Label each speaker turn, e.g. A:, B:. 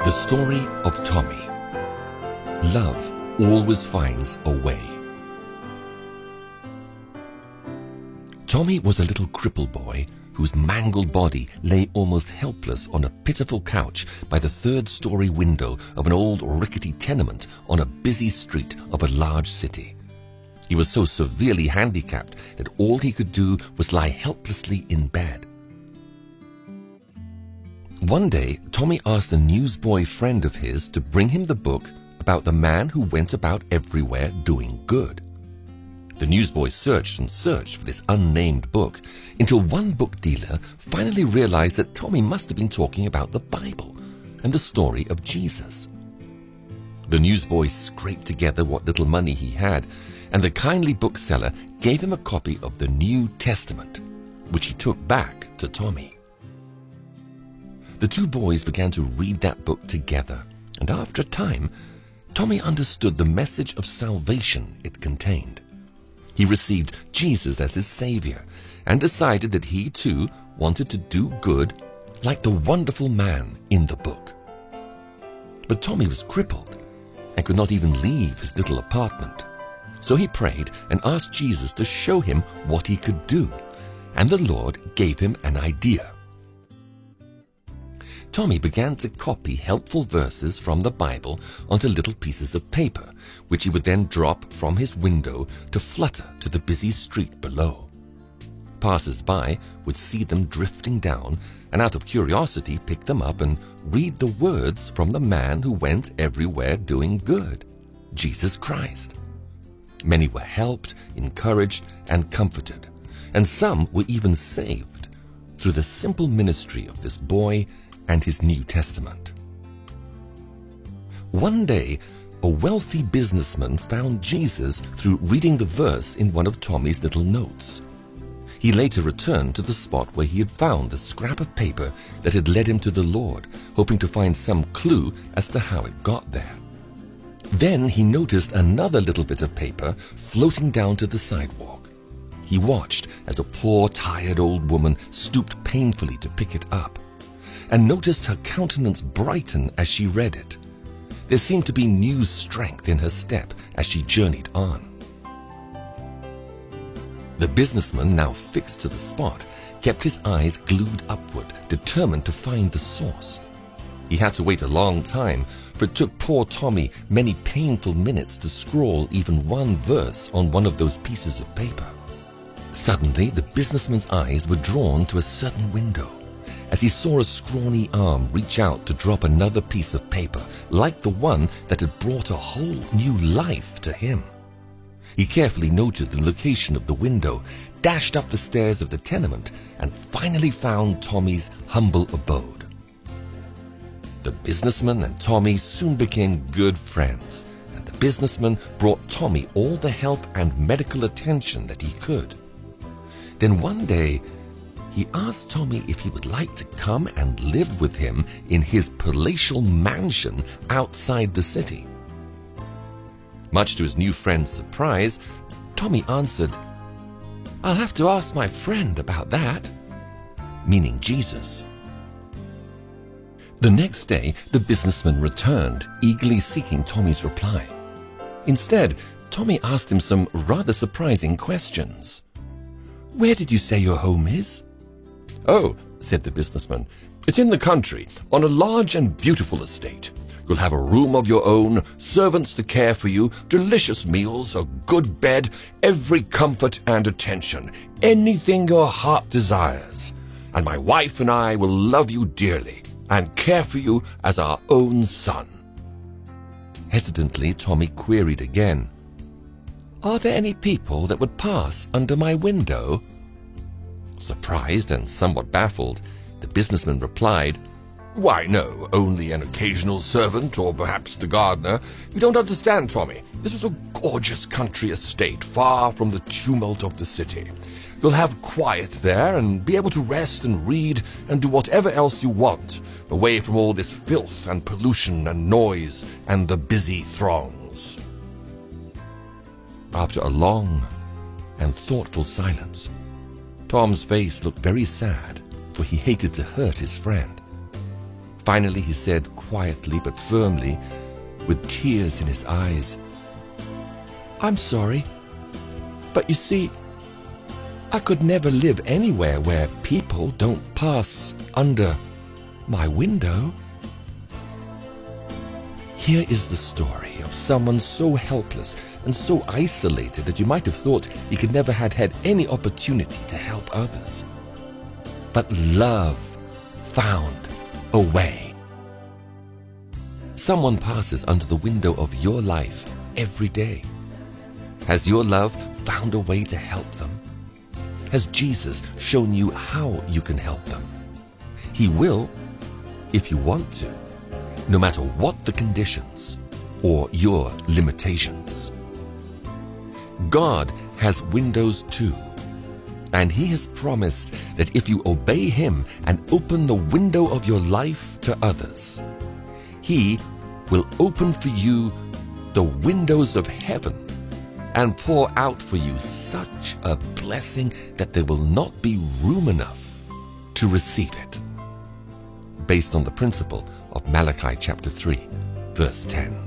A: The story of Tommy. Love always finds a way. Tommy was a little cripple boy whose mangled body lay almost helpless on a pitiful couch by the third-story window of an old rickety tenement on a busy street of a large city. He was so severely handicapped that all he could do was lie helplessly in bed. One day, Tommy asked a newsboy friend of his to bring him the book about the man who went about everywhere doing good. The newsboy searched and searched for this unnamed book until one book dealer finally realized that Tommy must have been talking about the Bible and the story of Jesus. The newsboy scraped together what little money he had, and the kindly bookseller gave him a copy of the New Testament, which he took back to Tommy. The two boys began to read that book together, and after a time, Tommy understood the message of salvation it contained. He received Jesus as his Savior and decided that he too wanted to do good like the wonderful man in the book. But Tommy was crippled and could not even leave his little apartment. So he prayed and asked Jesus to show him what he could do, and the Lord gave him an idea. Tommy began to copy helpful verses from the Bible onto little pieces of paper, which he would then drop from his window to flutter to the busy street below. Passers-by would see them drifting down and out of curiosity pick them up and read the words from the man who went everywhere doing good, Jesus Christ. Many were helped, encouraged, and comforted, and some were even saved through the simple ministry of this boy and his New Testament. One day, a wealthy businessman found Jesus through reading the verse in one of Tommy's little notes. He later returned to the spot where he had found the scrap of paper that had led him to the Lord, hoping to find some clue as to how it got there. Then he noticed another little bit of paper floating down to the sidewalk. He watched as a poor, tired old woman stooped painfully to pick it up, and noticed her countenance brighten as she read it. There seemed to be new strength in her step as she journeyed on. The businessman, now fixed to the spot, kept his eyes glued upward, determined to find the source. He had to wait a long time, for it took poor Tommy many painful minutes to scrawl even one verse on one of those pieces of paper. Suddenly, the businessman's eyes were drawn to a certain window, as he saw a scrawny arm reach out to drop another piece of paper, like the one that had brought a whole new life to him. He carefully noted the location of the window, dashed up the stairs of the tenement, and finally found Tommy's humble abode. The businessman and Tommy soon became good friends, and the businessman brought Tommy all the help and medical attention that he could. Then one day, he asked Tommy if he would like to come and live with him in his palatial mansion outside the city. Much to his new friend's surprise, Tommy answered, "I'll have to ask my friend about that," meaning Jesus. The next day, the businessman returned, eagerly seeking Tommy's reply. Instead, Tommy asked him some rather surprising questions. "Where did you say your home is?"
B: "Oh," said the businessman, "it's in the country, on a large and beautiful estate. You'll have a room of your own, servants to care for you, delicious meals, a good bed, every comfort and attention, anything your heart desires. And my wife and I will love you dearly and care for you as our own son."
A: Hesitantly, Tommy queried again, "Are there any people that would pass under my window?" Surprised and somewhat baffled, the businessman replied,
B: "Why, no, only an occasional servant, or perhaps the gardener. You don't understand, Tommy. This is a gorgeous country estate, far from the tumult of the city. You'll have quiet there and be able to rest and read and do whatever else you want, away from all this filth and pollution and noise and the busy throngs."
A: After a long and thoughtful silence, Tom's face looked very sad, for he hated to hurt his friend. Finally, he said quietly but firmly, with tears in his eyes, "I'm sorry, but you see, I could never live anywhere where people don't pass under my window." Here is the story of someone so helpless and so isolated that you might have thought he could never had any opportunity to help others. But love found a way. Someone passes under the window of your life every day. Has your love found a way to help them? Has Jesus shown you how you can help them? He will, if you want to, no matter what the conditions or your limitations. God has windows too, and He has promised that if you obey Him and open the window of your life to others, He will open for you the windows of heaven and pour out for you such a blessing that there will not be room enough to receive it. Based on the principle of Malachi chapter 3, verse 10.